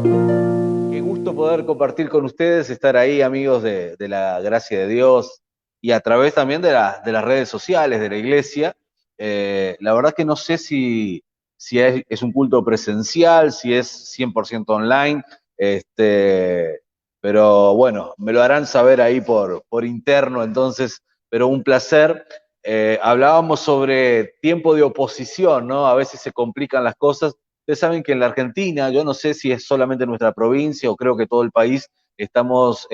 Qué gusto poder compartir con ustedes, estar ahí, amigos de la gracia de Dios, y a través también de las redes sociales de la iglesia. La verdad que no sé si es un culto presencial, si es 100% online, pero bueno, me lo harán saber ahí por interno, entonces, pero un placer. Hablábamos sobre tiempo de oposición, ¿no? A veces se complican las cosas. Ustedes saben que en la Argentina, yo no sé si es solamente nuestra provincia o creo que todo el país, estamos,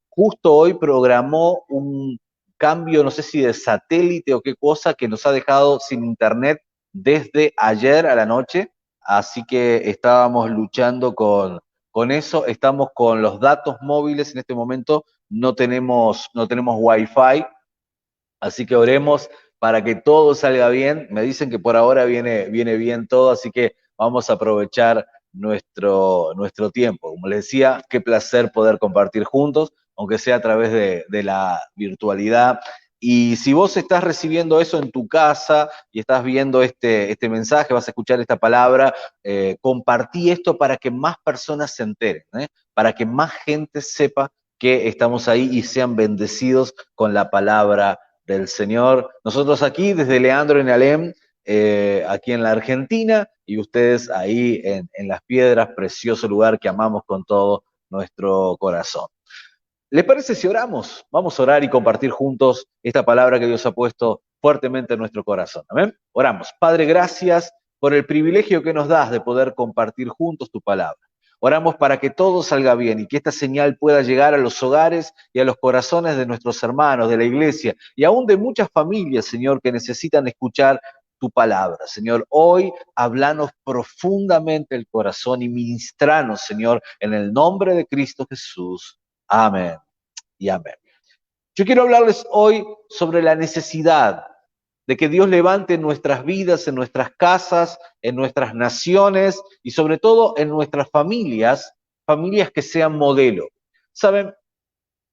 justo hoy programó un cambio, no sé si de satélite o qué cosa, que nos ha dejado sin internet desde ayer a la noche, así que estábamos luchando con eso, estamos con los datos móviles en este momento, no tenemos wifi, así que oremos para que todo salga bien. Me dicen que por ahora viene bien todo, así que vamos a aprovechar nuestro tiempo. Como les decía, qué placer poder compartir juntos, aunque sea a través de la virtualidad. Y si vos estás recibiendo eso en tu casa y estás viendo este mensaje, vas a escuchar esta palabra, compartí esto para que más personas se enteren, para que más gente sepa que estamos ahí y sean bendecidos con la palabra del Señor. Nosotros aquí, desde Leandro en Alem, aquí en la Argentina, y ustedes ahí en Las Piedras, precioso lugar que amamos con todo nuestro corazón. ¿Les parece si oramos? Vamos a orar y compartir juntos esta palabra que Dios ha puesto fuertemente en nuestro corazón. Amén. Oramos. Padre, gracias por el privilegio que nos das de poder compartir juntos tu palabra. Oramos para que todo salga bien y que esta señal pueda llegar a los hogares y a los corazones de nuestros hermanos, de la iglesia y aún de muchas familias, Señor, que necesitan escuchar tu palabra. Señor, hoy hablanos profundamente el corazón y ministranos, Señor, en el nombre de Cristo Jesús. Amén y amén. Yo quiero hablarles hoy sobre la necesidad de que Dios levante en nuestras vidas, en nuestras casas, en nuestras naciones y sobre todo en nuestras familias, familias que sean modelo. Saben,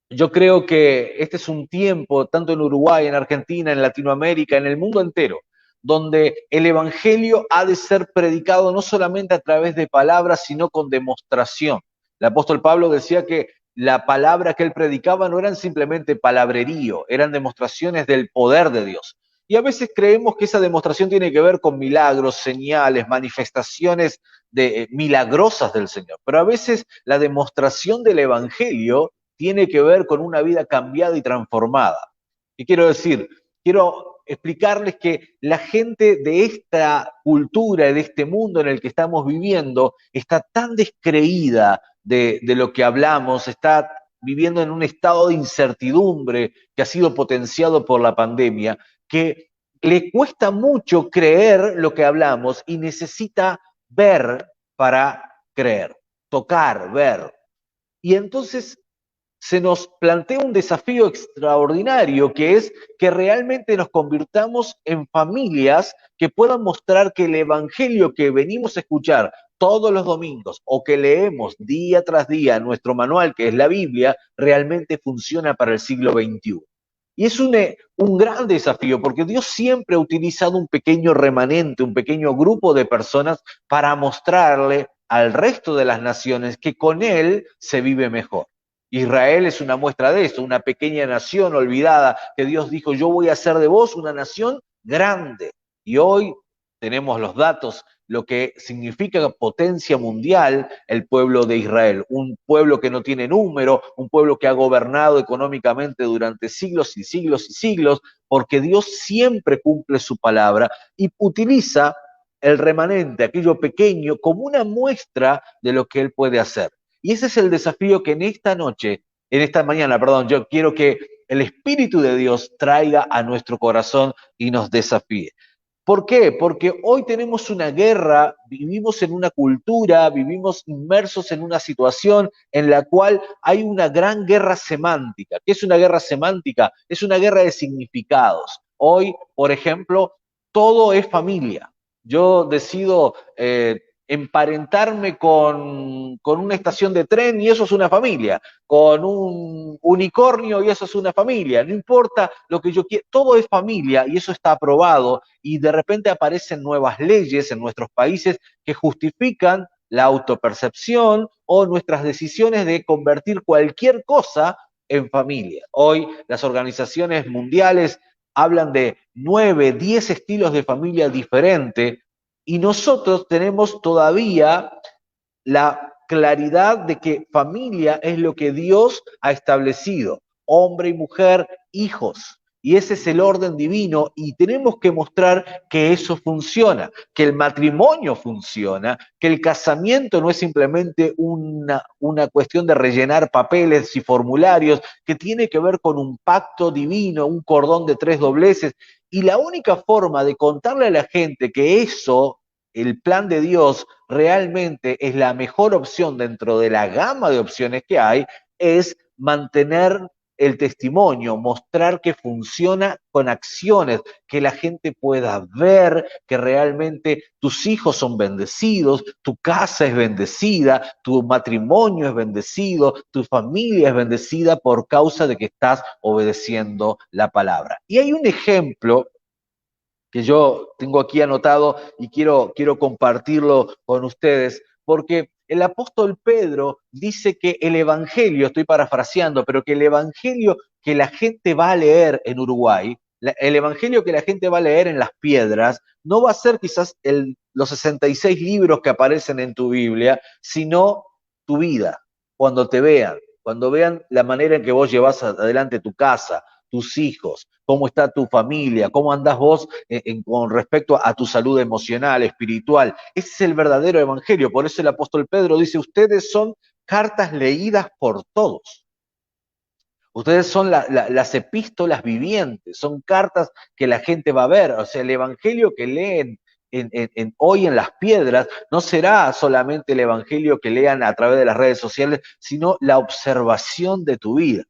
yo creo que este es un tiempo, tanto en Uruguay, en Argentina, en Latinoamérica, en el mundo entero, donde el Evangelio ha de ser predicado no solamente a través de palabras, sino con demostración. El apóstol Pablo decía que la palabra que él predicaba no eran simplemente palabrerío, eran demostraciones del poder de Dios. Y a veces creemos que esa demostración tiene que ver con milagros, señales, manifestaciones milagrosas del Señor. Pero a veces la demostración del Evangelio tiene que ver con una vida cambiada y transformada. ¿Qué quiero decir? Quiero explicarles que la gente de esta cultura, de este mundo en el que estamos viviendo, está tan descreída de lo que hablamos, está viviendo en un estado de incertidumbre que ha sido potenciado por la pandemia, que le cuesta mucho creer lo que hablamos y necesita ver para creer, tocar, ver. Y entonces se nos plantea un desafío extraordinario, que es que realmente nos convirtamos en familias que puedan mostrar que el Evangelio que venimos a escuchar todos los domingos o que leemos día tras día en nuestro manual, que es la Biblia, realmente funciona para el siglo XXI. Y es un gran desafío porque Dios siempre ha utilizado un pequeño remanente, un pequeño grupo de personas para mostrarle al resto de las naciones que con Él se vive mejor. Israel es una muestra de eso, una pequeña nación olvidada que Dios dijo, yo voy a hacer de vos una nación grande. Y hoy tenemos los datos, lo que significa potencia mundial el pueblo de Israel, un pueblo que no tiene número, un pueblo que ha gobernado económicamente durante siglos y siglos y siglos, porque Dios siempre cumple su palabra y utiliza el remanente, aquello pequeño, como una muestra de lo que Él puede hacer. Y ese es el desafío que en esta noche, en esta mañana, perdón, yo quiero que el Espíritu de Dios traiga a nuestro corazón y nos desafíe. ¿Por qué? Porque hoy tenemos una guerra, vivimos en una cultura, vivimos inmersos en una situación en la cual hay una gran guerra semántica. ¿Qué es una guerra semántica? Es una guerra de significados. Hoy, por ejemplo, todo es familia. Yo decido emparentarme con una estación de tren y eso es una familia, con un unicornio y eso es una familia, no importa lo que yo quiera, todo es familia y eso está aprobado y de repente aparecen nuevas leyes en nuestros países que justifican la autopercepción o nuestras decisiones de convertir cualquier cosa en familia. Hoy las organizaciones mundiales hablan de 9, 10 estilos de familia diferentes y nosotros tenemos todavía la claridad de que familia es lo que Dios ha establecido, hombre y mujer, hijos. Y ese es el orden divino y tenemos que mostrar que eso funciona, que el matrimonio funciona, que el casamiento no es simplemente una cuestión de rellenar papeles y formularios, que tiene que ver con un pacto divino, un cordón de 3 dobleces. Y la única forma de contarle a la gente que eso, el plan de Dios, realmente es la mejor opción dentro de la gama de opciones que hay, es mantener el testimonio, mostrar que funciona con acciones, que la gente pueda ver que realmente tus hijos son bendecidos, tu casa es bendecida, tu matrimonio es bendecido, tu familia es bendecida por causa de que estás obedeciendo la palabra. Y hay un ejemplo que yo tengo aquí anotado y quiero compartirlo con ustedes, porque el apóstol Pedro dice que el evangelio, estoy parafraseando, pero que el evangelio que la gente va a leer en Uruguay, el evangelio que la gente va a leer en las piedras, no va a ser quizás los 66 libros que aparecen en tu Biblia, sino tu vida, cuando vean la manera en que vos llevas adelante tu casa, tus hijos, cómo está tu familia, cómo andás vos con respecto a tu salud emocional, espiritual. Ese es el verdadero evangelio. Por eso el apóstol Pedro dice, ustedes son cartas leídas por todos. Ustedes son las epístolas vivientes, son cartas que la gente va a ver. O sea, el evangelio que leen hoy en las piedras no será solamente el evangelio que lean a través de las redes sociales, sino la observación de tu vida.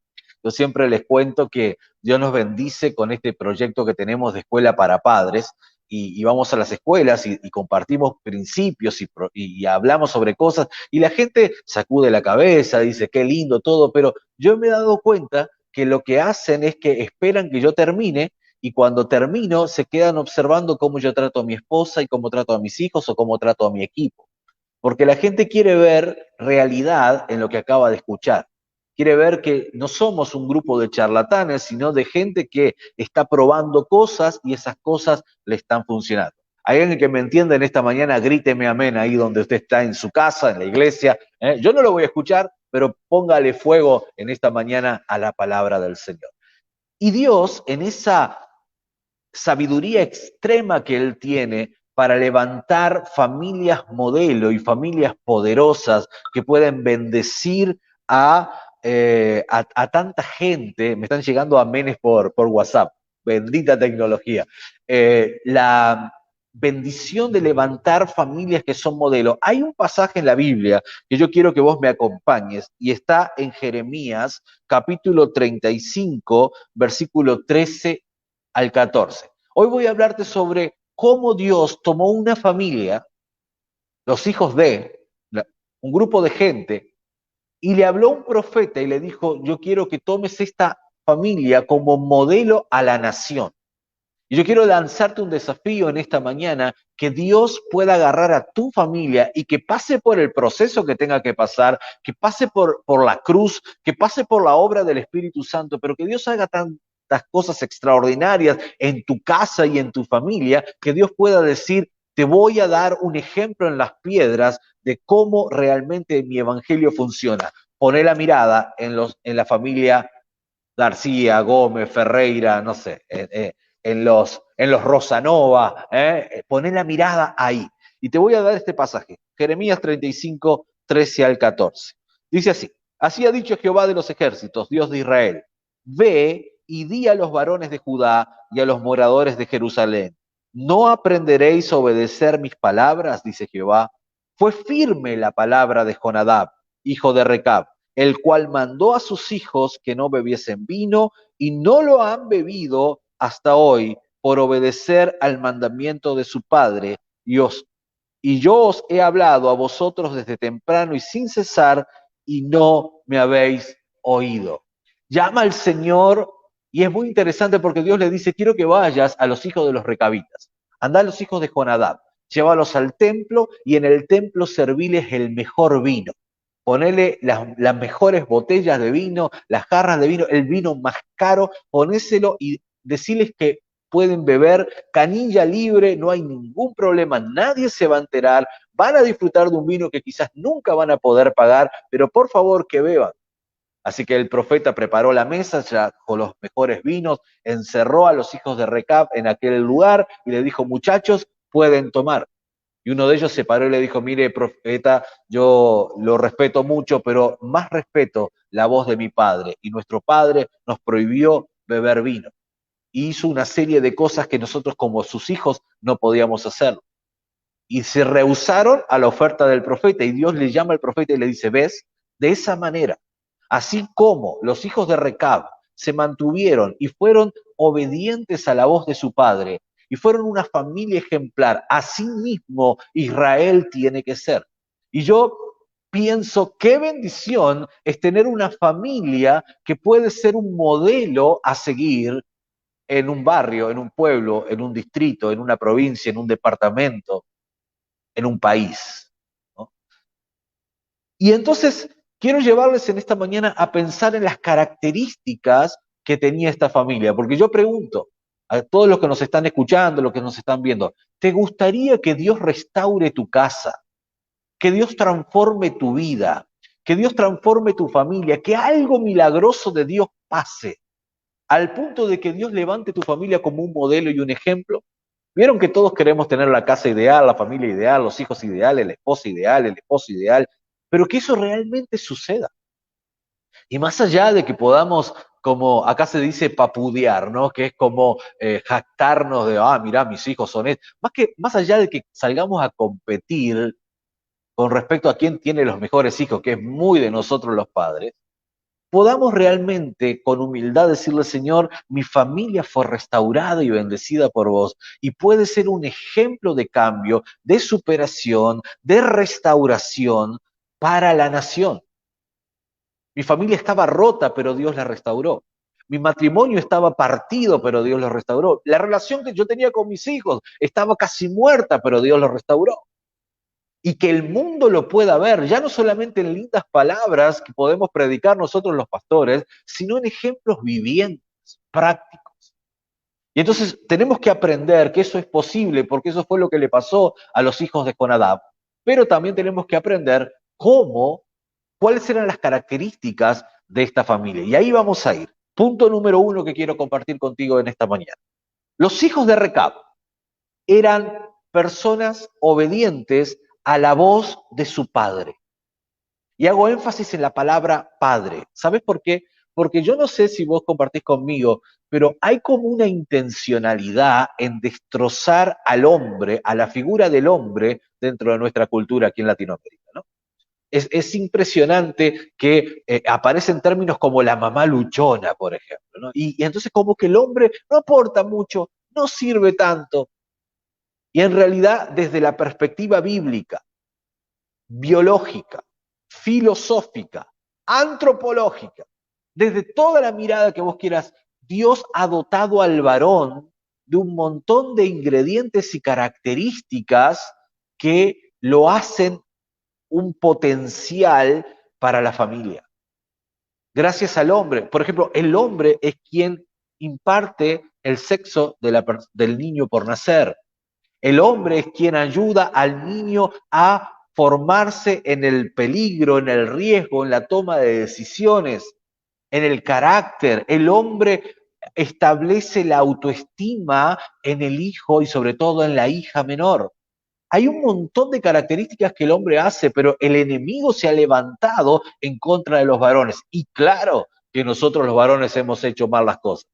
Yo siempre les cuento que Dios nos bendice con este proyecto que tenemos de escuela para padres y vamos a las escuelas y compartimos principios y hablamos sobre cosas y la gente sacude la cabeza, dice qué lindo todo, pero yo me he dado cuenta que lo que hacen es que esperan que yo termine y cuando termino se quedan observando cómo yo trato a mi esposa y cómo trato a mis hijos o cómo trato a mi equipo. Porque la gente quiere ver realidad en lo que acaba de escuchar. Quiere ver que no somos un grupo de charlatanes, sino de gente que está probando cosas y esas cosas le están funcionando. Hay alguien que me entienda en esta mañana, gríteme amén ahí donde usted está en su casa, en la iglesia. Yo no lo voy a escuchar, pero póngale fuego en esta mañana a la palabra del Señor. Y Dios, en esa sabiduría extrema que Él tiene para levantar familias modelo y familias poderosas que pueden bendecir a tanta gente. Me están llegando amenes por WhatsApp, bendita tecnología. La bendición de levantar familias que son modelo. Hay un pasaje en la Biblia que yo quiero que vos me acompañes y está en Jeremías capítulo 35, versículo 13 al 14. Hoy voy a hablarte sobre cómo Dios tomó una familia, los hijos de un grupo de gente, y le habló un profeta y le dijo, yo quiero que tomes esta familia como modelo a la nación. Y yo quiero lanzarte un desafío en esta mañana, que Dios pueda agarrar a tu familia y que pase por el proceso que tenga que pasar, que pase por la cruz, que pase por la obra del Espíritu Santo, pero que Dios haga tantas cosas extraordinarias en tu casa y en tu familia, que Dios pueda decir, te voy a dar un ejemplo en las piedras de cómo realmente mi evangelio funciona. Poné la mirada en la familia García, Gómez, Ferreira, no sé, en los Rosanova, poné la mirada ahí. Y te voy a dar este pasaje, Jeremías 35, 13 al 14. Dice así, así ha dicho Jehová de los ejércitos, Dios de Israel, ve y di a los varones de Judá y a los moradores de Jerusalén, ¿no aprenderéis a obedecer mis palabras? Dice Jehová. Fue firme la palabra de Jonadab, hijo de Recab, el cual mandó a sus hijos que no bebiesen vino y no lo han bebido hasta hoy por obedecer al mandamiento de su padre. Y yo os he hablado a vosotros desde temprano y sin cesar y no me habéis oído. Llama al Señor y es muy interesante porque Dios le dice, quiero que vayas a los hijos de los recabitas. Andá a los hijos de Jonadab. llévalos al templo y en el templo serviles el mejor vino. Ponele las mejores botellas de vino, las jarras de vino, el vino más caro, ponéselo y decirles que pueden beber canilla libre, no hay ningún problema, nadie se va a enterar, van a disfrutar de un vino que quizás nunca van a poder pagar, pero por favor que beban. Así que el profeta preparó la mesa ya con los mejores vinos, encerró a los hijos de Recab en aquel lugar y le dijo, muchachos, pueden tomar. Y uno de ellos se paró y le dijo, mire, profeta, yo lo respeto mucho, pero más respeto la voz de mi padre. Y nuestro padre nos prohibió beber vino. Y hizo una serie de cosas que nosotros como sus hijos no podíamos hacer. Y se rehusaron a la oferta del profeta. Y Dios le llama al profeta y le dice, ¿ves? De esa manera, así como los hijos de Recab se mantuvieron y fueron obedientes a la voz de su padre, y fueron una familia ejemplar. Así mismo Israel tiene que ser. Y yo pienso qué bendición es tener una familia que puede ser un modelo a seguir en un barrio, en un pueblo, en un distrito, en una provincia, en un departamento, en un país, ¿no? Y entonces quiero llevarles en esta mañana a pensar en las características que tenía esta familia, porque yo pregunto a todos los que nos están escuchando, los que nos están viendo, ¿te gustaría que Dios restaure tu casa, que Dios transforme tu vida, que Dios transforme tu familia, que algo milagroso de Dios pase, al punto de que Dios levante tu familia como un modelo y un ejemplo? Vieron que todos queremos tener la casa ideal, la familia ideal, los hijos ideales, la esposa ideal, el esposo ideal, pero que eso realmente suceda. Y más allá de que podamos, como acá se dice, papudear, ¿no? Que es como jactarnos de, mirá, mis hijos son estos. Más allá de que salgamos a competir con respecto a quién tiene los mejores hijos, que es muy de nosotros los padres, podamos realmente con humildad decirle, Señor, mi familia fue restaurada y bendecida por vos, y puede ser un ejemplo de cambio, de superación, de restauración para la nación. Mi familia estaba rota, pero Dios la restauró. Mi matrimonio estaba partido, pero Dios lo restauró. La relación que yo tenía con mis hijos estaba casi muerta, pero Dios lo restauró. Y que el mundo lo pueda ver, ya no solamente en lindas palabras que podemos predicar nosotros los pastores, sino en ejemplos vivientes, prácticos. Y entonces tenemos que aprender que eso es posible, porque eso fue lo que le pasó a los hijos de Jonadab. Pero también tenemos que aprender cuáles eran las características de esta familia. Y ahí vamos a ir. Punto número 1 que quiero compartir contigo en esta mañana. Los hijos de Recab eran personas obedientes a la voz de su padre. Y hago énfasis en la palabra padre. ¿Sabes por qué? Porque yo no sé si vos compartís conmigo, pero hay como una intencionalidad en destrozar al hombre, a la figura del hombre dentro de nuestra cultura aquí en Latinoamérica, ¿no? Es impresionante que aparecen términos como la mamá luchona, por ejemplo, ¿no? Y entonces como que el hombre no aporta mucho, no sirve tanto. Y en realidad, desde la perspectiva bíblica, biológica, filosófica, antropológica, desde toda la mirada que vos quieras, Dios ha dotado al varón de un montón de ingredientes y características que lo hacen un potencial para la familia. Gracias al hombre. Por ejemplo, el hombre es quien imparte el sexo del niño por nacer. El hombre es quien ayuda al niño a formarse en el peligro, en el riesgo, en la toma de decisiones, en el carácter. El hombre establece la autoestima en el hijo y sobre todo en la hija menor. Hay un montón de características que el hombre hace, pero el enemigo se ha levantado en contra de los varones. Y claro que nosotros los varones hemos hecho mal las cosas.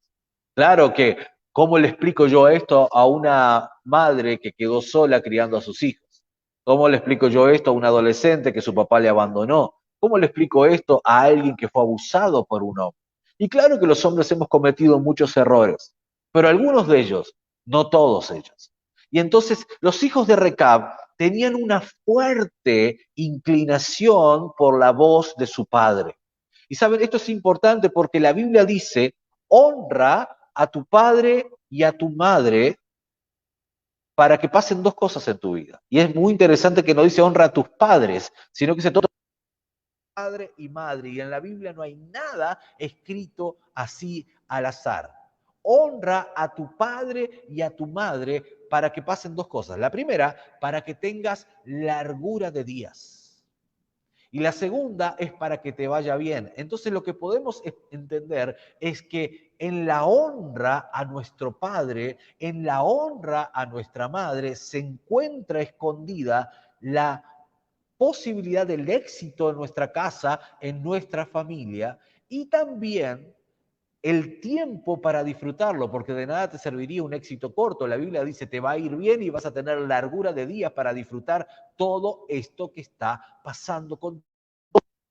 Claro que, ¿cómo le explico yo esto a una madre que quedó sola criando a sus hijos? ¿Cómo le explico yo esto a un adolescente que su papá le abandonó? ¿Cómo le explico esto a alguien que fue abusado por un hombre? Y claro que los hombres hemos cometido muchos errores, pero algunos de ellos, no todos ellos. Y entonces los hijos de Recab tenían una fuerte inclinación por la voz de su padre. Y saben, esto es importante porque la Biblia dice, honra a tu padre y a tu madre, para que pasen dos cosas en tu vida. Y es muy interesante que no dice honra a tus padres, sino que se todo padre y madre. Y en la Biblia no hay nada escrito así al azar. Honra a tu padre y a tu madre para que pasen dos cosas. La primera, para que tengas largura de días. Y la segunda es para que te vaya bien. Entonces lo que podemos entender es que en la honra a nuestro padre, en la honra a nuestra madre, se encuentra escondida la posibilidad del éxito en nuestra casa, en nuestra familia, y también el tiempo para disfrutarlo, porque de nada te serviría un éxito corto. La Biblia dice, te va a ir bien y vas a tener largura de días para disfrutar todo esto que está pasando contigo.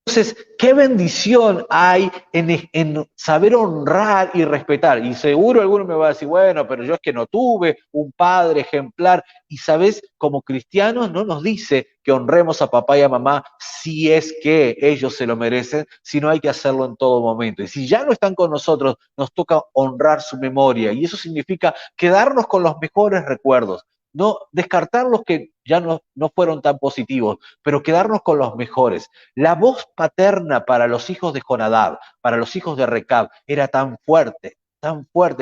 Entonces, qué bendición hay en saber honrar y respetar. Y seguro alguno me va a decir, bueno, pero yo es que no tuve un padre ejemplar. Y sabes, como cristianos no nos dice que honremos a papá y a mamá si es que ellos se lo merecen, sino hay que hacerlo en todo momento. Y si ya no están con nosotros, nos toca honrar su memoria. Y eso significa quedarnos con los mejores recuerdos. No descartar los que ya no fueron tan positivos, pero quedarnos con los mejores. La voz paterna para los hijos de Jonadab, para los hijos de Recab, era tan fuerte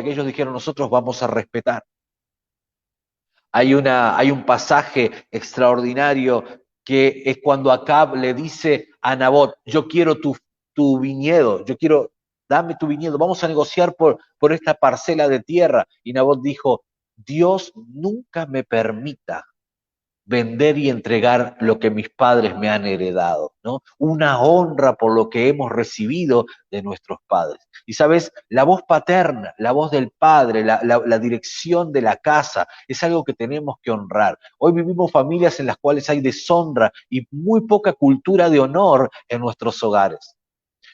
que ellos dijeron, nosotros vamos a respetar. Hay un pasaje extraordinario que es cuando Acab le dice a Nabot, yo quiero tu viñedo, yo quiero, dame tu viñedo, vamos a negociar por esta parcela de tierra. Y Nabot dijo, Dios nunca me permita vender y entregar lo que mis padres me han heredado, ¿no? Una honra por lo que hemos recibido de nuestros padres. Y sabes, la voz paterna, la voz del padre, la dirección de la casa, es algo que tenemos que honrar. Hoy vivimos familias en las cuales hay deshonra y muy poca cultura de honor en nuestros hogares.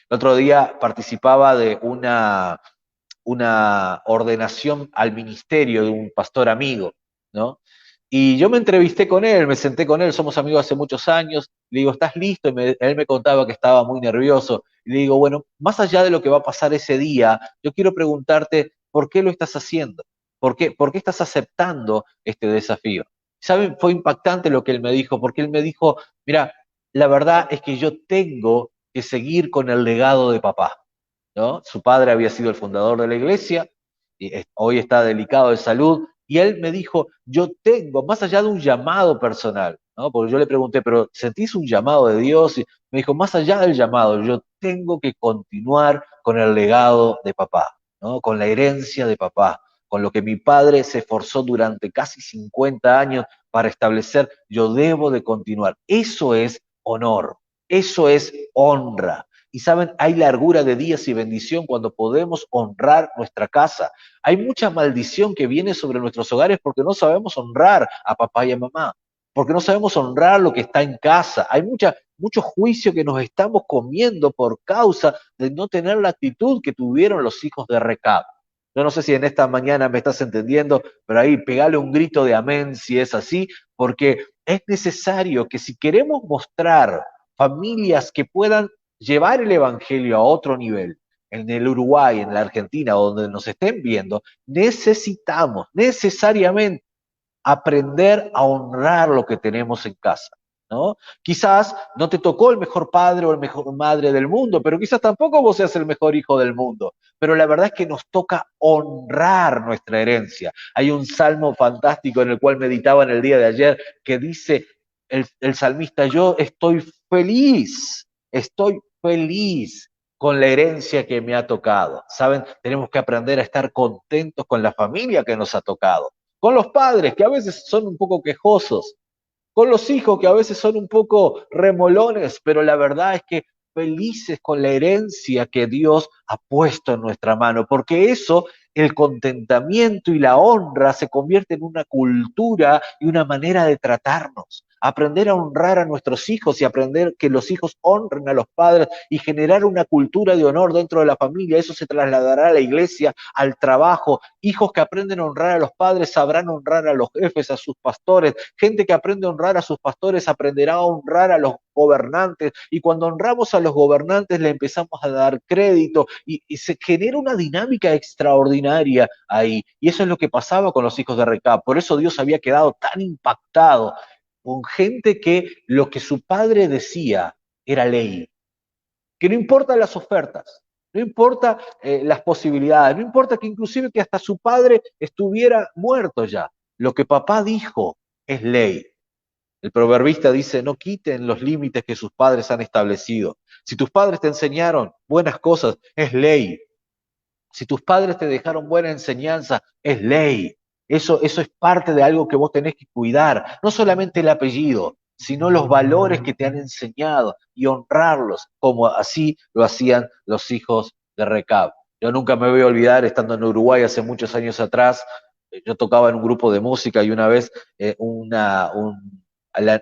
El otro día participaba de una ordenación al ministerio de un pastor amigo, ¿no? Y yo me entrevisté con él, me senté con él, somos amigos hace muchos años, le digo, ¿estás listo? Él me contaba que estaba muy nervioso, y le digo, bueno, más allá de lo que va a pasar ese día, yo quiero preguntarte, ¿por qué lo estás haciendo? ¿Por qué estás aceptando este desafío? ¿Saben? Fue impactante lo que él me dijo, porque él me dijo, mira, la verdad es que yo tengo que seguir con el legado de papá, ¿no? Su padre había sido el fundador de la iglesia, y hoy está delicado de salud, y él me dijo, yo tengo, más allá de un llamado personal, ¿no? Porque yo le pregunté, pero ¿sentís un llamado de Dios? Y me dijo, más allá del llamado, yo tengo que continuar con el legado de papá, ¿no? Con la herencia de papá, con lo que mi padre se esforzó durante casi 50 años para establecer, yo debo de continuar. Eso es honor, eso es honra. Y saben, hay largura de días y bendición cuando podemos honrar nuestra casa. Hay mucha maldición que viene sobre nuestros hogares porque no sabemos honrar a papá y a mamá, porque no sabemos honrar lo que está en casa. Hay mucho juicio que nos estamos comiendo por causa de no tener la actitud que tuvieron los hijos de Recab. Yo no sé si en esta mañana me estás entendiendo, pero ahí pegale un grito de amén si es así, porque es necesario que si queremos mostrar familias que puedan llevar el Evangelio a otro nivel, en el Uruguay, en la Argentina, donde nos estén viendo, necesitamos necesariamente aprender a honrar lo que tenemos en casa, ¿no? Quizás no te tocó el mejor padre o el mejor madre del mundo, pero quizás tampoco vos seas el mejor hijo del mundo. Pero la verdad es que nos toca honrar nuestra herencia. Hay un salmo fantástico en el cual meditaba en el día de ayer que dice el salmista, yo estoy feliz con la herencia que me ha tocado. ¿Saben? Tenemos que aprender a estar contentos con la familia que nos ha tocado, con los padres que a veces son un poco quejosos, con los hijos que a veces son un poco remolones, pero la verdad es que felices con la herencia que Dios ha puesto en nuestra mano, porque eso, el contentamiento y la honra se convierte en una cultura y una manera de tratarnos. aprender a honrar a nuestros hijos y aprender que los hijos honren a los padres y generar una cultura de honor dentro de la familia. Eso se trasladará a la iglesia, al trabajo. Hijos que aprenden a honrar a los padres sabrán honrar a los jefes, a sus pastores. Gente que aprende a honrar a sus pastores aprenderá a honrar a los gobernantes, y cuando honramos a los gobernantes le empezamos a dar crédito y se genera una dinámica extraordinaria ahí. Y eso es lo que pasaba con los hijos de Recab. Por eso Dios había quedado tan impactado con gente que lo que su padre decía era ley, que no importa las ofertas, no importa las posibilidades, no importa que inclusive que hasta su padre estuviera muerto ya, lo que papá dijo es ley. El proverbista dice, no quiten los límites que sus padres han establecido. Si tus padres te enseñaron buenas cosas, es ley. Si tus padres te dejaron buena enseñanza, es ley. Eso es parte de algo que vos tenés que cuidar. No solamente el apellido, sino los valores que te han enseñado y honrarlos, como así lo hacían los hijos de Recab. Yo nunca me voy a olvidar, estando en Uruguay hace muchos años atrás, yo tocaba en un grupo de música y una vez el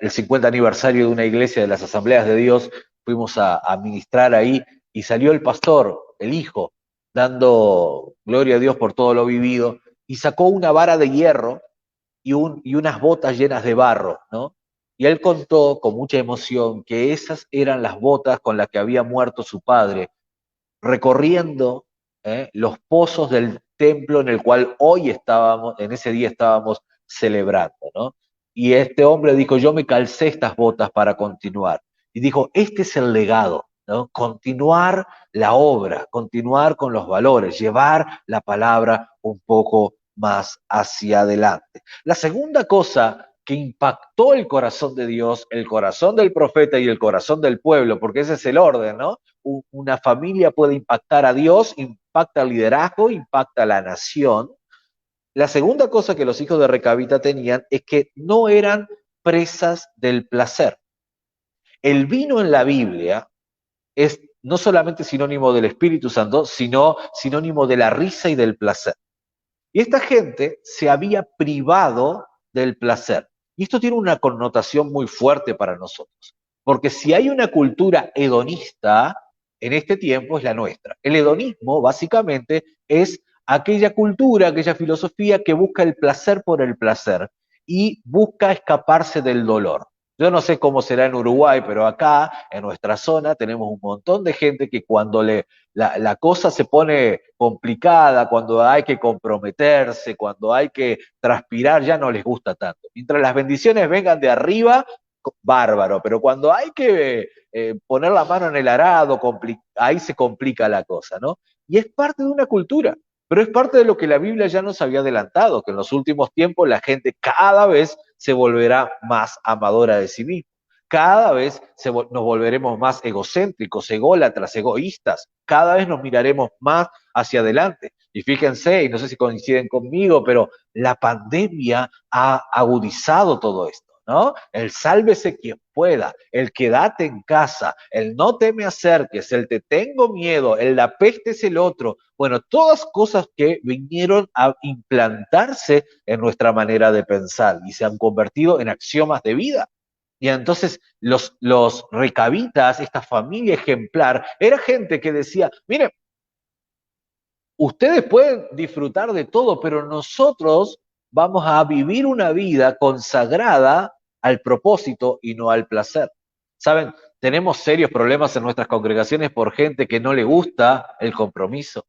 50 aniversario de una iglesia de las Asambleas de Dios, fuimos a ministrar ahí y salió el pastor, el hijo, dando gloria a Dios por todo lo vivido, y sacó una vara de hierro y unas botas llenas de barro, ¿no? Y él contó con mucha emoción que esas eran las botas con las que había muerto su padre, recorriendo los pozos del templo en el cual hoy estábamos, en ese día estábamos celebrando, ¿no? Y este hombre dijo, yo me calcé estas botas para continuar. Y dijo, este es el legado, ¿no? Continuar la obra, continuar con los valores, llevar la palabra un poco más hacia adelante. La segunda cosa que impactó el corazón de Dios, el corazón del profeta y el corazón del pueblo, porque ese es el orden, ¿no? Una familia puede impactar a Dios, impacta al liderazgo, impacta a la nación. La segunda cosa que los hijos de Recabita tenían es que no eran presas del placer. El vino en la Biblia es no solamente sinónimo del Espíritu Santo, sino sinónimo de la risa y del placer. Y esta gente se había privado del placer. Y esto tiene una connotación muy fuerte para nosotros. Porque si hay una cultura hedonista en este tiempo es la nuestra. El hedonismo básicamente es aquella cultura, aquella filosofía que busca el placer por el placer y busca escaparse del dolor. Yo no sé cómo será en Uruguay, pero acá, en nuestra zona, tenemos un montón de gente que cuando la cosa se pone complicada, cuando hay que comprometerse, cuando hay que transpirar, ya no les gusta tanto. Mientras las bendiciones vengan de arriba, bárbaro, pero cuando hay que poner la mano en el arado, ahí se complica la cosa, ¿no? Y es parte de una cultura, pero es parte de lo que la Biblia ya nos había adelantado, que en los últimos tiempos la gente cada vez se volverá más amadora de sí misma. Cada vez nos volveremos más egocéntricos, ególatras, egoístas. Cada vez nos miraremos más hacia adelante. Y fíjense, y no sé si coinciden conmigo, pero la pandemia ha agudizado todo esto, ¿no? El sálvese quien pueda, el quédate en casa, el no te me acerques, el te tengo miedo, el la peste es el otro. Bueno, todas cosas que vinieron a implantarse en nuestra manera de pensar y se han convertido en axiomas de vida. Y entonces los recabitas, esta familia ejemplar, era gente que decía, miren, ustedes pueden disfrutar de todo, pero nosotros vamos a vivir una vida consagrada al propósito y no al placer. ¿Saben? Tenemos serios problemas en nuestras congregaciones por gente que no le gusta el compromiso,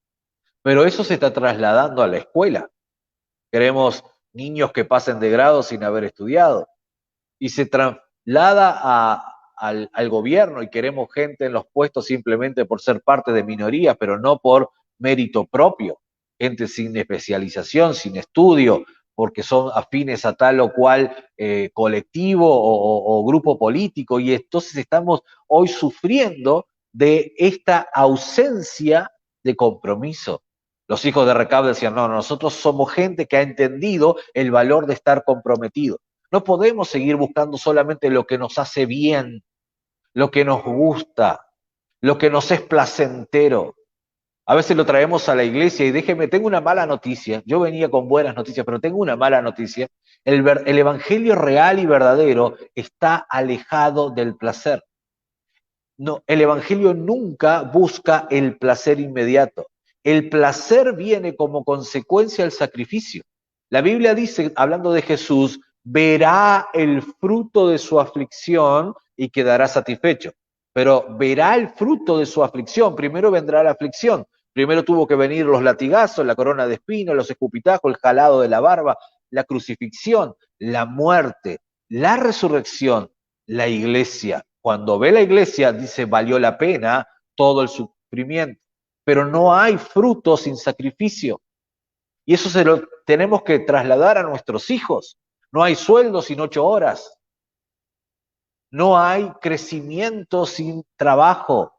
pero eso se está trasladando a la escuela. Queremos niños que pasen de grado sin haber estudiado y se traslada al gobierno y queremos gente en los puestos simplemente por ser parte de minorías, pero no por mérito propio, gente sin especialización, sin estudio, porque son afines a tal o cual colectivo o grupo político, y entonces estamos hoy sufriendo de esta ausencia de compromiso. Los hijos de Recab decían, no, nosotros somos gente que ha entendido el valor de estar comprometido. No podemos seguir buscando solamente lo que nos hace bien, lo que nos gusta, lo que nos es placentero. A veces lo traemos a la iglesia y déjeme, tengo una mala noticia. Yo venía con buenas noticias, pero tengo una mala noticia. El evangelio real y verdadero está alejado del placer. No, el evangelio nunca busca el placer inmediato. El placer viene como consecuencia del sacrificio. La Biblia dice, hablando de Jesús, verá el fruto de su aflicción y quedará satisfecho. Pero verá el fruto de su aflicción. Primero vendrá la aflicción. Primero tuvo que venir los latigazos, la corona de espinos, los escupitajos, el jalado de la barba, la crucifixión, la muerte, la resurrección, la iglesia. Cuando ve la iglesia, dice, valió la pena todo el sufrimiento. Pero no hay fruto sin sacrificio. Y eso se lo tenemos que trasladar a nuestros hijos. No hay sueldo sin 8 horas. No hay crecimiento sin trabajo.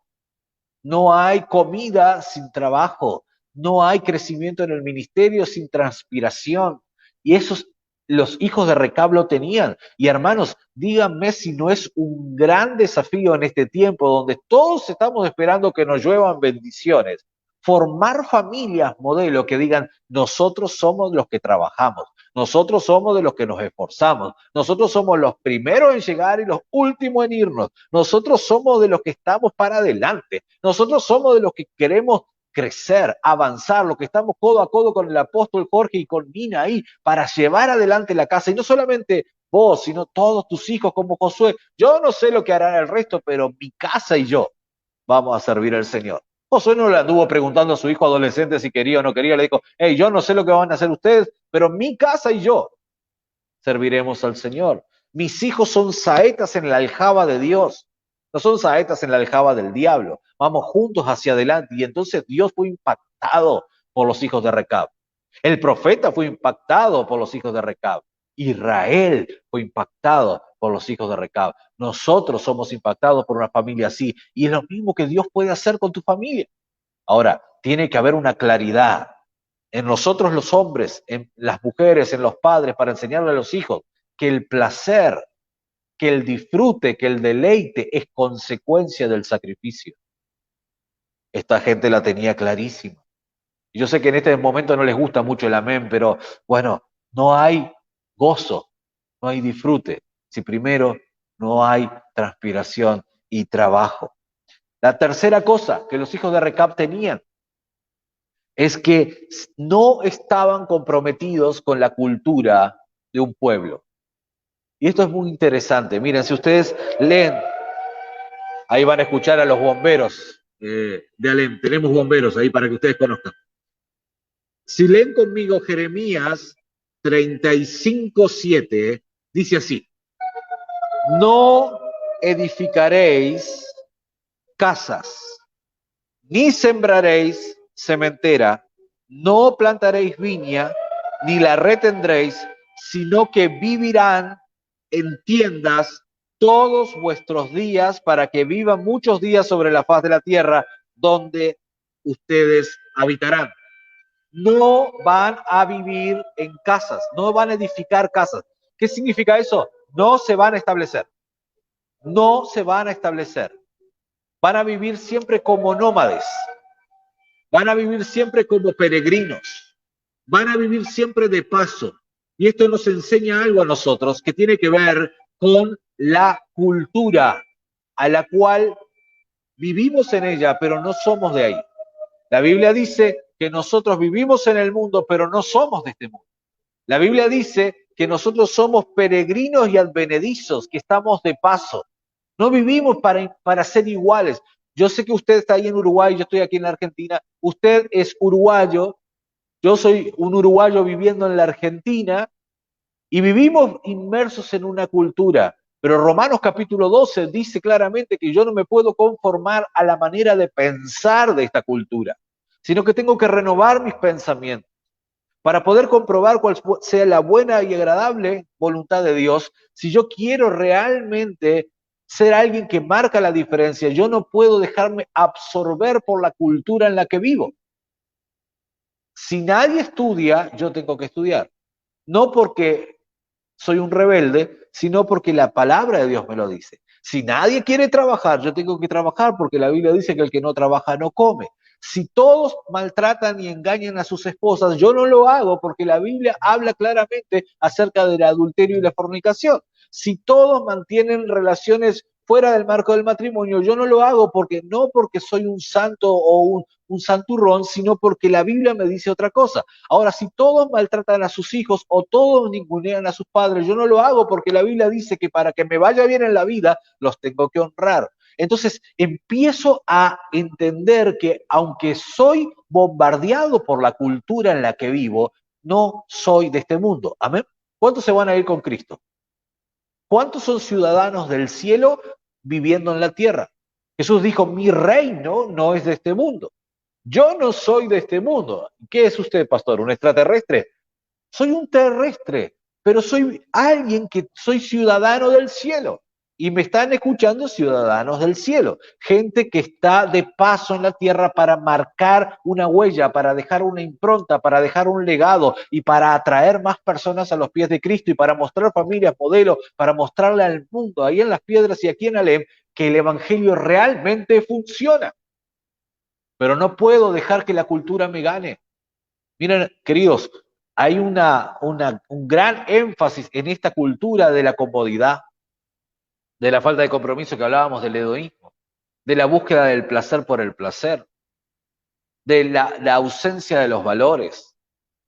No hay comida sin trabajo. No hay crecimiento en el ministerio sin transpiración. Y esos los hijos de Recab lo tenían. Y hermanos, díganme si no es un gran desafío en este tiempo donde todos estamos esperando que nos lluevan bendiciones. Formar familias modelo que digan, nosotros somos los que trabajamos, nosotros somos de los que nos esforzamos, nosotros somos los primeros en llegar y los últimos en irnos, nosotros somos de los que estamos para adelante, nosotros somos de los que queremos crecer, avanzar, los que estamos codo a codo con el apóstol Jorge y con Nina ahí para llevar adelante la casa. Y no solamente vos, sino todos tus hijos como Josué. Yo no sé lo que harán el resto, pero mi casa y yo vamos a servir al Señor. Josué no le anduvo preguntando a su hijo adolescente si quería o no quería, le dijo, hey, yo no sé lo que van a hacer ustedes, pero mi casa y yo serviremos al Señor. Mis hijos son saetas en la aljaba de Dios, no son saetas en la aljaba del diablo. Vamos juntos hacia adelante. Y entonces Dios fue impactado por los hijos de Recab. El profeta fue impactado por los hijos de Recab. Israel fue impactado por los hijos de Recab. Nosotros somos impactados por una familia así. Y es lo mismo que Dios puede hacer con tu familia. Ahora, tiene que haber una claridad en nosotros los hombres, en las mujeres, en los padres, para enseñarle a los hijos que el placer, que el disfrute, que el deleite es consecuencia del sacrificio. Esta gente la tenía clarísima. Y yo sé que en este momento no les gusta mucho el amén, pero bueno, no hay gozo, no hay disfrute, si primero no hay transpiración y trabajo. La tercera cosa que los hijos de Recab tenían es que no estaban comprometidos con la cultura de un pueblo. Y esto es muy interesante. Miren, si ustedes leen, ahí van a escuchar a los bomberos de Alem. Tenemos bomberos ahí para que ustedes conozcan. Si leen conmigo Jeremías 35:7, dice así: no edificaréis casas, ni sembraréis cementera, no plantaréis viña, ni la retendréis, sino que vivirán en tiendas todos vuestros días, para que vivan muchos días sobre la faz de la tierra, donde ustedes habitarán. No van a vivir en casas, no van a edificar casas. ¿Qué significa eso? No se van a establecer. No se van a establecer. Van a vivir siempre como nómades. Van a vivir siempre como peregrinos. Van a vivir siempre de paso. Y esto nos enseña algo a nosotros que tiene que ver con la cultura a la cual vivimos en ella, pero no somos de ahí. La Biblia dice que nosotros vivimos en el mundo, pero no somos de este mundo. La Biblia dice que nosotros somos peregrinos y advenedizos, que estamos de paso. No vivimos para ser iguales. Yo sé que usted está ahí en Uruguay, yo estoy aquí en la Argentina. Usted es uruguayo, yo soy un uruguayo viviendo en la Argentina y vivimos inmersos en una cultura. Pero Romanos capítulo 12 dice claramente que yo no me puedo conformar a la manera de pensar de esta cultura, sino que tengo que renovar mis pensamientos para poder comprobar cuál sea la buena y agradable voluntad de Dios. Si yo quiero realmente ser alguien que marca la diferencia, yo no puedo dejarme absorber por la cultura en la que vivo. Si nadie estudia, yo tengo que estudiar. No porque soy un rebelde, sino porque la palabra de Dios me lo dice. Si nadie quiere trabajar, yo tengo que trabajar porque la Biblia dice que el que no trabaja no come. Si todos maltratan y engañan a sus esposas, yo no lo hago porque la Biblia habla claramente acerca del adulterio y la fornicación. Si todos mantienen relaciones fuera del marco del matrimonio, yo no lo hago porque no porque soy un santo o un santurrón, sino porque la Biblia me dice otra cosa. Ahora, si todos maltratan a sus hijos o todos ningunean a sus padres, yo no lo hago porque la Biblia dice que para que me vaya bien en la vida, los tengo que honrar. Entonces empiezo a entender que aunque soy bombardeado por la cultura en la que vivo, no soy de este mundo. ¿Amén? ¿Cuántos se van a ir con Cristo? ¿Cuántos son ciudadanos del cielo viviendo en la tierra? Jesús dijo, mi reino no es de este mundo. Yo no soy de este mundo. ¿Qué es usted, pastor? ¿Un extraterrestre? Soy un terrestre, pero soy alguien que soy ciudadano del cielo. Y me están escuchando ciudadanos del cielo, gente que está de paso en la tierra para marcar una huella, para dejar una impronta, para dejar un legado y para atraer más personas a los pies de Cristo y para mostrar familias, modelos, para mostrarle al mundo, ahí en Las Piedras y aquí en Alem, que el Evangelio realmente funciona. Pero no puedo dejar que la cultura me gane. Miren, queridos, hay un gran énfasis en esta cultura de la comodidad, de la falta de compromiso que hablábamos del hedonismo, de la búsqueda del placer por el placer, de la ausencia de los valores.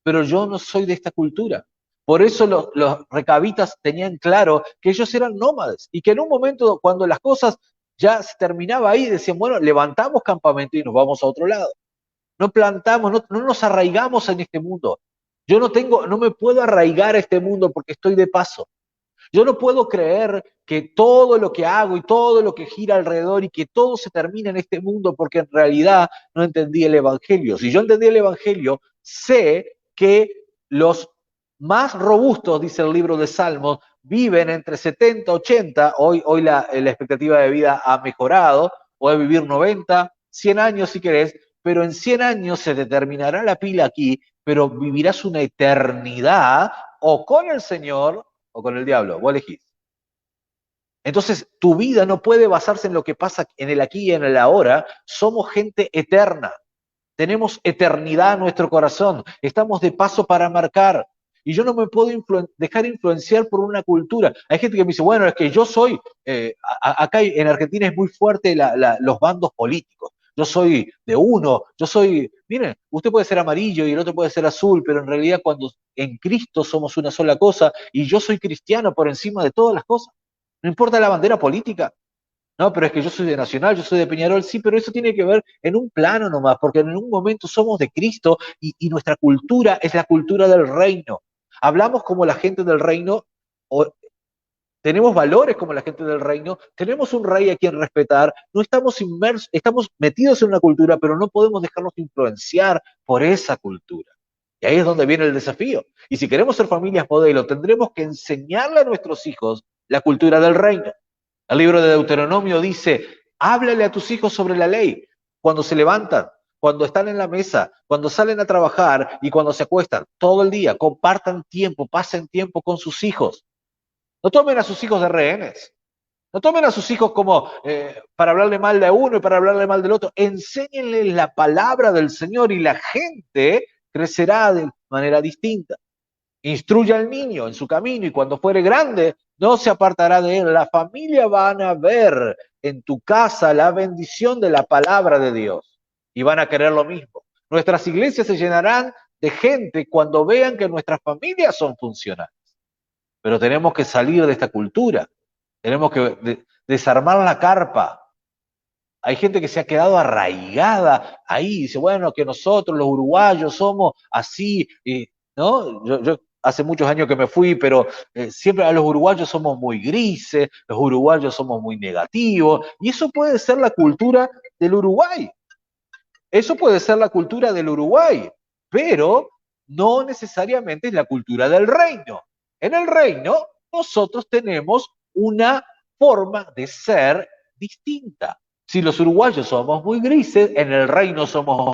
Pero yo no soy de esta cultura. Por eso los recabitas tenían claro que ellos eran nómades y que en un momento cuando las cosas ya se terminaba ahí, decían, bueno, levantamos campamento y nos vamos a otro lado. No plantamos, no nos arraigamos en este mundo. Yo no me puedo arraigar a este mundo porque estoy de paso. Yo no puedo creer que todo lo que hago y todo lo que gira alrededor y que todo se termina en este mundo porque en realidad no entendí el Evangelio. Si yo entendí el Evangelio, sé que los más robustos, dice el libro de Salmos, viven entre 70, 80, hoy la expectativa de vida ha mejorado, puede vivir 90, 100 años si querés, pero en 100 años se te terminará la pila aquí, pero vivirás una eternidad o con el Señor o con el diablo, vos elegís. Entonces, tu vida no puede basarse en lo que pasa en el aquí y en el ahora. Somos gente eterna. Tenemos eternidad en nuestro corazón. Estamos de paso para marcar. Y yo no me puedo dejar influenciar por una cultura. Hay gente que me dice, bueno, es que yo soy, acá en Argentina es muy fuerte los bandos políticos. Yo soy de uno, yo soy, miren, usted puede ser amarillo y el otro puede ser azul, pero en realidad cuando en Cristo somos una sola cosa y yo soy cristiano por encima de todas las cosas. No importa la bandera política, no, pero es que yo soy de Nacional, yo soy de Peñarol, sí, pero eso tiene que ver en un plano nomás, porque en un momento somos de Cristo y nuestra cultura es la cultura del reino. Hablamos como la gente del reino, o tenemos valores como la gente del reino, tenemos un rey a quien respetar, no estamos inmersos, estamos metidos en una cultura, pero no podemos dejarnos influenciar por esa cultura. Y ahí es donde viene el desafío. Y si queremos ser familias modelo, tendremos que enseñarle a nuestros hijos la cultura del reino. El libro de Deuteronomio dice, háblale a tus hijos sobre la ley cuando se levantan, cuando están en la mesa, cuando salen a trabajar y cuando se acuestan, todo el día, compartan tiempo, pasen tiempo con sus hijos. No tomen a sus hijos de rehenes. No tomen a sus hijos como para hablarle mal de uno y para hablarle mal del otro. Enséñenles la palabra del Señor y la gente crecerá de manera distinta. Instruye al niño en su camino y cuando fuere grande no se apartará de él. La familia van a ver en tu casa la bendición de la palabra de Dios y van a querer lo mismo. Nuestras iglesias se llenarán de gente cuando vean que nuestras familias son funcionales. Pero tenemos que salir de esta cultura. Tenemos que desarmar la carpa. Hay gente que se ha quedado arraigada ahí, dice, bueno, que nosotros los uruguayos somos así, ¿no? Yo hace muchos años que me fui, pero siempre a los uruguayos somos muy grises, los uruguayos somos muy negativos, y eso puede ser la cultura del Uruguay. Eso puede ser la cultura del Uruguay, pero no necesariamente es la cultura del reino. En el reino, nosotros tenemos una forma de ser distinta. Si los uruguayos somos muy grises, en el reino somos...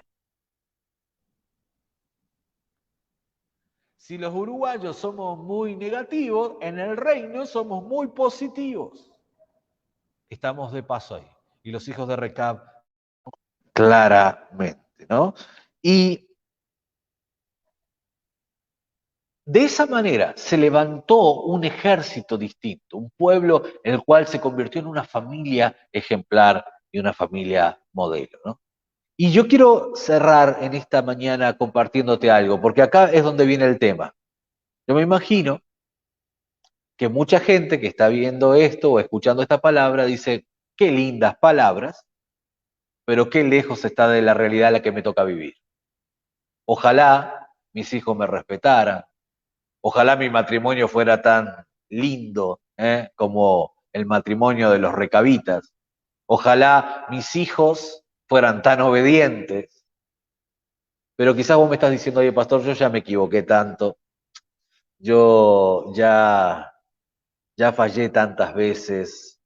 Si los uruguayos somos muy negativos, en el reino somos muy positivos. Estamos de paso ahí. Y los hijos de Recab, claramente. básicamente, ¿no? Y de esa manera se levantó un ejército distinto, un pueblo en el cual se convirtió en una familia ejemplar y una familia modelo, ¿no? Y yo quiero cerrar en esta mañana compartiéndote algo, porque acá es donde viene el tema. Yo me imagino que mucha gente que está viendo esto o escuchando esta palabra dice, qué lindas palabras, pero qué lejos está de la realidad a la que me toca vivir. Ojalá mis hijos me respetaran, ojalá mi matrimonio fuera tan lindo como el matrimonio de los recabitas, ojalá mis hijos fueran tan obedientes, pero quizás vos me estás diciendo, oye pastor, yo ya me equivoqué tanto, yo ya fallé tantas veces,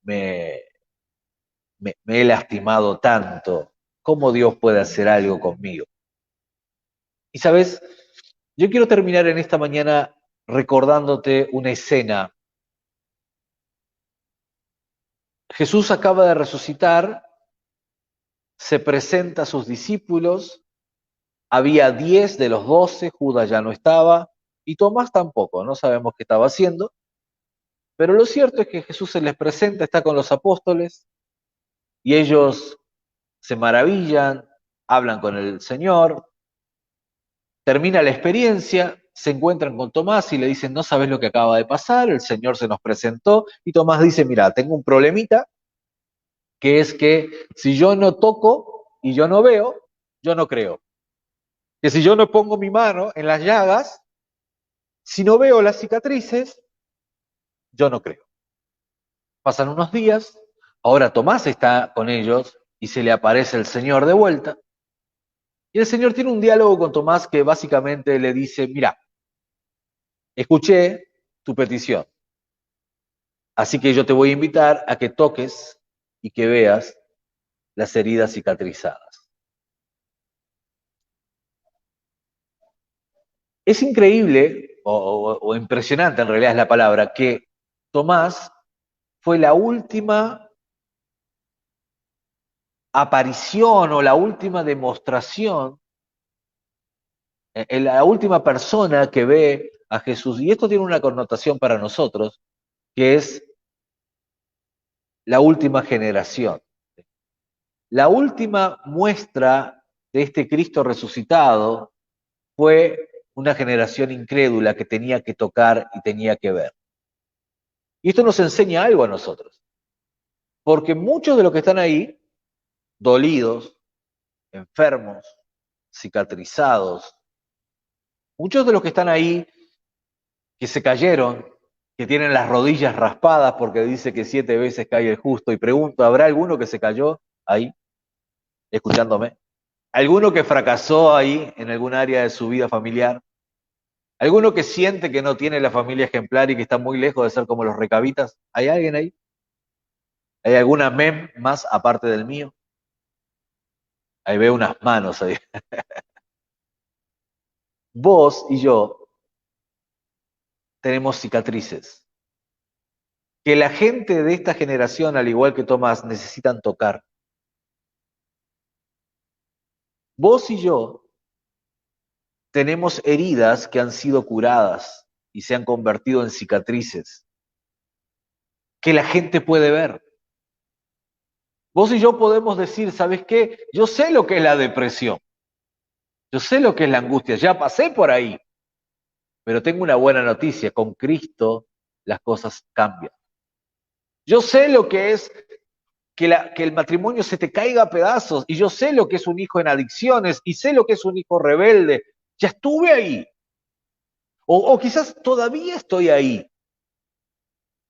me, me he lastimado tanto, ¿cómo Dios puede hacer algo conmigo? Y sabes, yo quiero terminar en esta mañana recordándote una escena. Jesús acaba de resucitar, se presenta a sus discípulos, había 10 de los 12, Judas ya no estaba, y Tomás tampoco, no sabemos qué estaba haciendo, pero lo cierto es que Jesús se les presenta, está con los apóstoles, y ellos se maravillan, hablan con el Señor, termina la experiencia, se encuentran con Tomás y le dicen, no sabes lo que acaba de pasar, el Señor se nos presentó, y Tomás dice, mira, tengo un problemita, que es que si yo no toco y yo no veo, yo no creo. Que si yo no pongo mi mano en las llagas, si no veo las cicatrices, yo no creo. Pasan unos días, ahora Tomás está con ellos y se le aparece el Señor de vuelta, y el Señor tiene un diálogo con Tomás que básicamente le dice, mira, escuché tu petición, así que yo te voy a invitar a que toques y que veas las heridas cicatrizadas. Es increíble, o impresionante en realidad es la palabra, que Tomás fue la última aparición o la última demostración, la última persona que ve a Jesús. Y esto tiene una connotación para nosotros, que es la última generación. La última muestra de este Cristo resucitado fue una generación incrédula que tenía que tocar y tenía que ver. Y esto nos enseña algo a nosotros, porque muchos de los que están ahí, dolidos, enfermos, cicatrizados, muchos de los que están ahí, que se cayeron, que tienen las rodillas raspadas porque dice que 7 veces cae el justo, y pregunto, ¿habrá alguno que se cayó ahí, escuchándome? ¿Alguno que fracasó ahí en algún área de su vida familiar? ¿Alguno que siente que no tiene la familia ejemplar y que está muy lejos de ser como los recabitas? ¿Hay alguien ahí? ¿Hay alguna mem más aparte del mío? Ahí veo unas manos ahí. Vos y yo tenemos cicatrices que la gente de esta generación, al igual que Tomás, necesitan tocar. Vos y yo tenemos heridas que han sido curadas y se han convertido en cicatrices que la gente puede ver. Vos y yo podemos decir, ¿sabes qué? Yo sé lo que es la depresión, yo sé lo que es la angustia, ya pasé por ahí, pero tengo una buena noticia, con Cristo las cosas cambian. Yo sé lo que es que el matrimonio se te caiga a pedazos, y yo sé lo que es un hijo en adicciones, y sé lo que es un hijo rebelde, ya estuve ahí, o quizás todavía estoy ahí,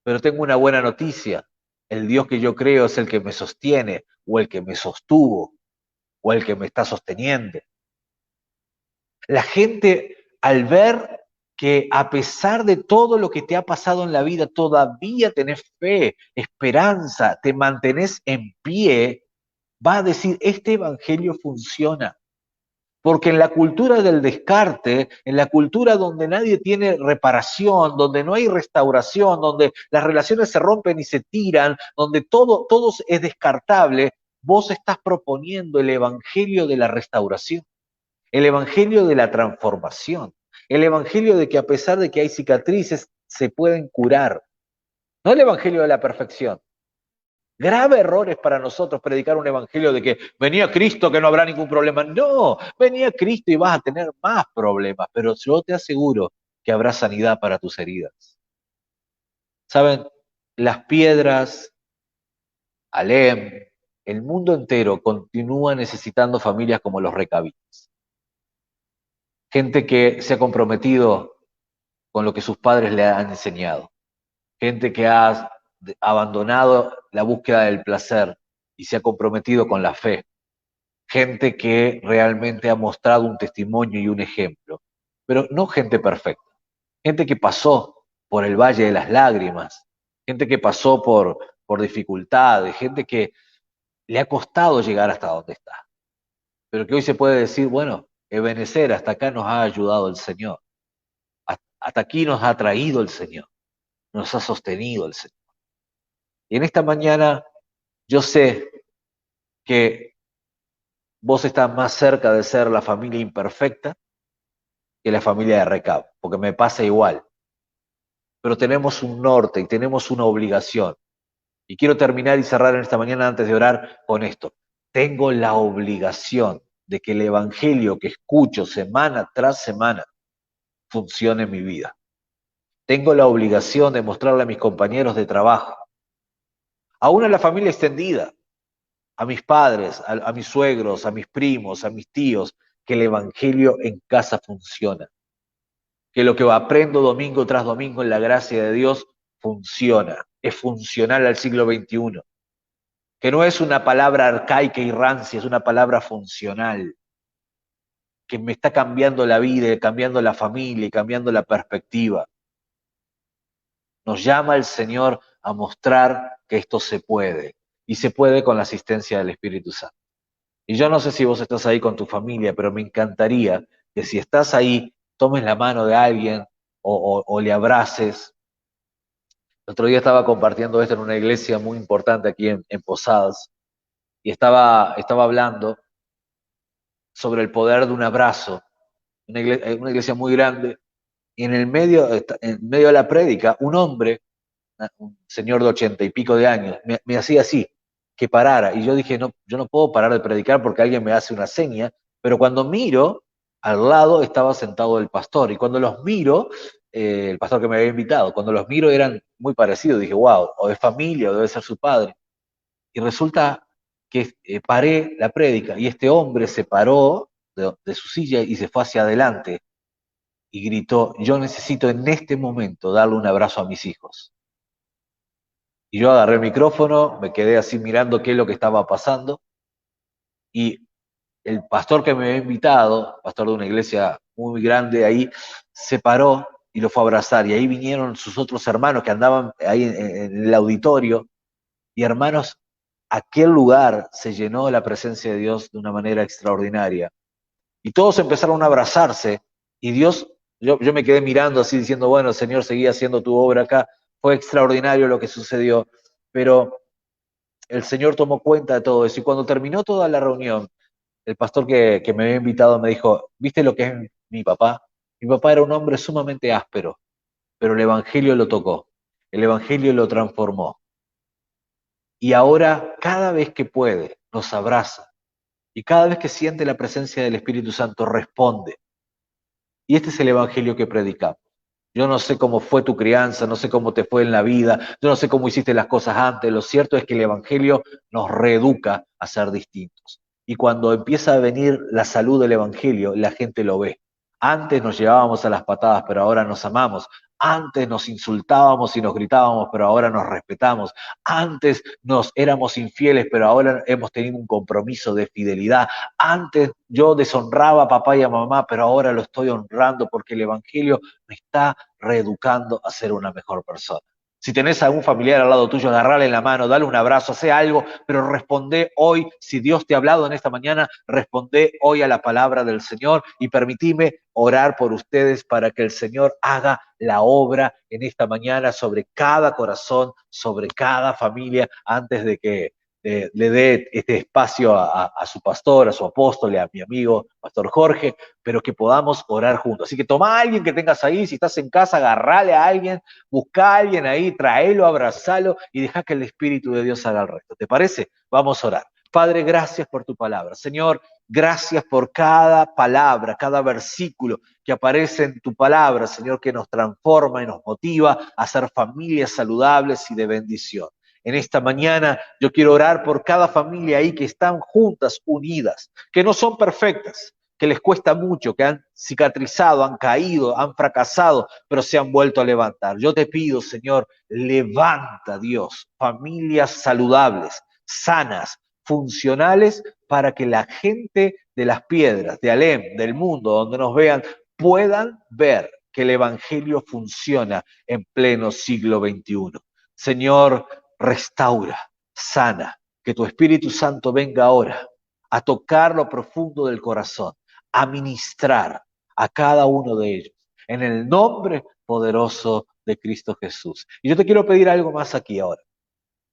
pero tengo una buena noticia, el Dios que yo creo es el que me sostiene, o el que me sostuvo, o el que me está sosteniendo. La gente, al ver que a pesar de todo lo que te ha pasado en la vida, todavía tenés fe, esperanza, te mantenés en pie, va a decir, este evangelio funciona. Porque en la cultura del descarte, en la cultura donde nadie tiene reparación, donde no hay restauración, donde las relaciones se rompen y se tiran, donde todo es descartable, vos estás proponiendo el evangelio de la restauración, el evangelio de la transformación, el evangelio de que a pesar de que hay cicatrices, se pueden curar. No el evangelio de la perfección. Grave error es para nosotros predicar un evangelio de que venía Cristo, que no habrá ningún problema. No, venía Cristo y vas a tener más problemas, pero yo te aseguro que habrá sanidad para tus heridas. ¿Saben? Las piedras, Alem, el mundo entero continúa necesitando familias como los recabitas. Gente que se ha comprometido con lo que sus padres le han enseñado. Gente que ha abandonado la búsqueda del placer y se ha comprometido con la fe. Gente que realmente ha mostrado un testimonio y un ejemplo. Pero no gente perfecta. Gente que pasó por el Valle de las Lágrimas. Gente que pasó por dificultades. Gente que le ha costado llegar hasta donde está. Pero que hoy se puede decir, bueno, Ebenecer, hasta acá nos ha ayudado el Señor. Hasta aquí nos ha traído el Señor. Nos ha sostenido el Señor. Y en esta mañana yo sé que vos estás más cerca de ser la familia imperfecta que la familia de Recab, porque me pasa igual. Pero tenemos un norte y tenemos una obligación. Y quiero terminar y cerrar en esta mañana antes de orar con esto. Tengo la obligación de que el evangelio que escucho semana tras semana funcione en mi vida. Tengo la obligación de mostrarle a mis compañeros de trabajo, aún a la familia extendida, a mis padres, a mis suegros, a mis primos, a mis tíos, que el evangelio en casa funciona. Que lo que aprendo domingo tras domingo en la gracia de Dios funciona, es funcional al siglo XXI. Que no es una palabra arcaica y rancia, es una palabra funcional, que me está cambiando la vida, cambiando la familia y cambiando la perspectiva. Nos llama el Señor a mostrar que esto se puede, y se puede con la asistencia del Espíritu Santo. Y yo no sé si vos estás ahí con tu familia, pero me encantaría que si estás ahí, tomes la mano de alguien o le abraces. El otro día estaba compartiendo esto en una iglesia muy importante aquí en Posadas, y estaba hablando sobre el poder de un abrazo, una iglesia muy grande, y en medio de la prédica, un hombre, un señor de 80 y pico de años, me hacía así, que parara. Y yo dije, no, yo no puedo parar de predicar porque alguien me hace una seña, pero cuando miro, al lado estaba sentado el pastor, y cuando los miro, el pastor que me había invitado, cuando los miro eran muy parecidos, dije, wow, o es familia o debe ser su padre. Y resulta que paré la prédica y este hombre se paró de su silla y se fue hacia adelante y gritó, yo necesito en este momento darle un abrazo a mis hijos. Y yo agarré el micrófono, me quedé así mirando qué es lo que estaba pasando, y el pastor que me había invitado, pastor de una iglesia muy grande ahí, se paró y lo fue a abrazar, y ahí vinieron sus otros hermanos que andaban ahí en el auditorio, y hermanos, aquel lugar se llenó de la presencia de Dios de una manera extraordinaria. Y todos empezaron a abrazarse, y Dios, yo me quedé mirando así diciendo, bueno, Señor, seguí haciendo tu obra acá. Fue extraordinario lo que sucedió, pero el Señor tomó cuenta de todo eso. Y cuando terminó toda la reunión, el pastor que me había invitado me dijo, ¿viste lo que es mi papá? Mi papá era un hombre sumamente áspero, pero el Evangelio lo tocó, el Evangelio lo transformó. Y ahora, cada vez que puede, nos abraza. Y cada vez que siente la presencia del Espíritu Santo, responde. Y este es el evangelio que predicamos. Yo no sé cómo fue tu crianza, no sé cómo te fue en la vida, yo no sé cómo hiciste las cosas antes. Lo cierto es que el evangelio nos reeduca a ser distintos. Y cuando empieza a venir la salud del evangelio, la gente lo ve. Antes nos llevábamos a las patadas, pero ahora nos amamos. Antes nos insultábamos y nos gritábamos, pero ahora nos respetamos. Antes nos éramos infieles, pero ahora hemos tenido un compromiso de fidelidad. Antes yo deshonraba a papá y a mamá, pero ahora lo estoy honrando porque el Evangelio me está reeducando a ser una mejor persona. Si tenés a algún familiar al lado tuyo, agarrale la mano, dale un abrazo, hace algo, pero responde hoy, si Dios te ha hablado en esta mañana, responde hoy a la palabra del Señor, y permitime orar por ustedes para que el Señor haga la obra en esta mañana sobre cada corazón, sobre cada familia, antes de que le dé este espacio a su pastor, a su apóstol, a mi amigo, Pastor Jorge, pero que podamos orar juntos. Así que toma a alguien que tengas ahí, si estás en casa, agarrale a alguien, busca a alguien ahí, tráelo, abrazalo y deja que el Espíritu de Dios haga el resto. ¿Te parece? Vamos a orar. Padre, gracias por tu palabra. Señor, gracias por cada palabra, cada versículo que aparece en tu palabra, Señor, que nos transforma y nos motiva a ser familias saludables y de bendición. En esta mañana yo quiero orar por cada familia ahí que están juntas, unidas, que no son perfectas, que les cuesta mucho, que han cicatrizado, han caído, han fracasado, pero se han vuelto a levantar. Yo te pido, Señor, levanta, Dios, familias saludables, sanas, funcionales, para que la gente de Las Piedras, de Alem, del mundo, donde nos vean, puedan ver que el Evangelio funciona en pleno siglo XXI. Señor, restaura, sana, que tu Espíritu Santo venga ahora a tocar lo profundo del corazón, a ministrar a cada uno de ellos, en el nombre poderoso de Cristo Jesús. Y yo te quiero pedir algo más aquí ahora.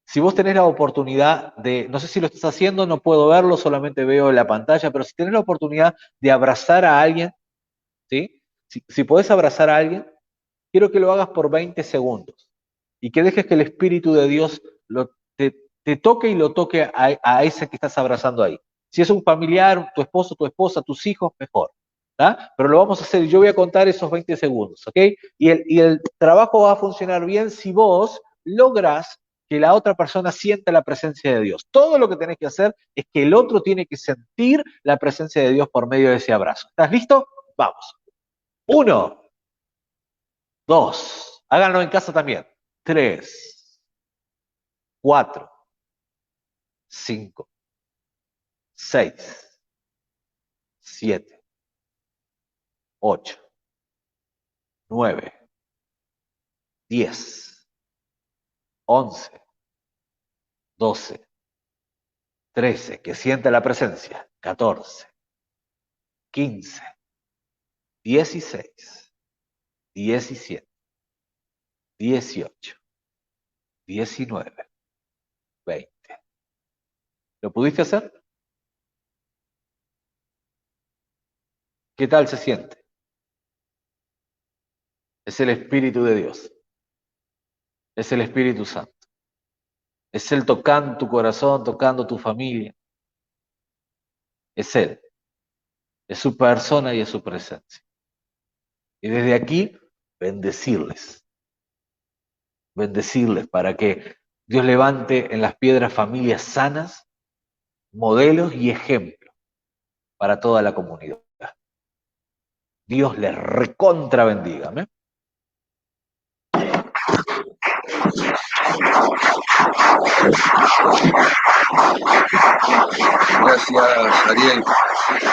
Si vos tenés la oportunidad de, no sé si lo estás haciendo, no puedo verlo, solamente veo la pantalla, pero si tenés la oportunidad de abrazar a alguien, ¿sí? Si podés abrazar a alguien, quiero que lo hagas por 20 segundos y que dejes que el Espíritu de Dios te toque y lo toque a ese que estás abrazando ahí. Si es un familiar, tu esposo, tu esposa, tus hijos, mejor. ¿tá? Pero lo vamos a hacer, yo voy a contar esos 20 segundos, ¿ok? Y el trabajo va a funcionar bien si vos lográs que la otra persona sienta la presencia de Dios. Todo lo que tenés que hacer es que el otro tiene que sentir la presencia de Dios por medio de ese abrazo. ¿Estás listo? Vamos. 1, 2, háganlo en casa también. 3, 4, 5, 6, 7, 8, 9, 10, 11, 12, 13, que sienta la presencia. 14, 15, 16, 17, 18, 19, 20. ¿Lo pudiste hacer? ¿Qué tal se siente? Es el Espíritu de Dios. Es el Espíritu Santo. Es Él tocando tu corazón, tocando tu familia. Es Él. Es su persona y es su presencia. Y desde aquí, bendecirles. Bendecirles para que Dios levante en Las Piedras familias sanas, modelos y ejemplos para toda la comunidad. Dios les recontra bendiga. ¿eh? Gracias, Ariel.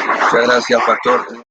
Muchas gracias, pastor.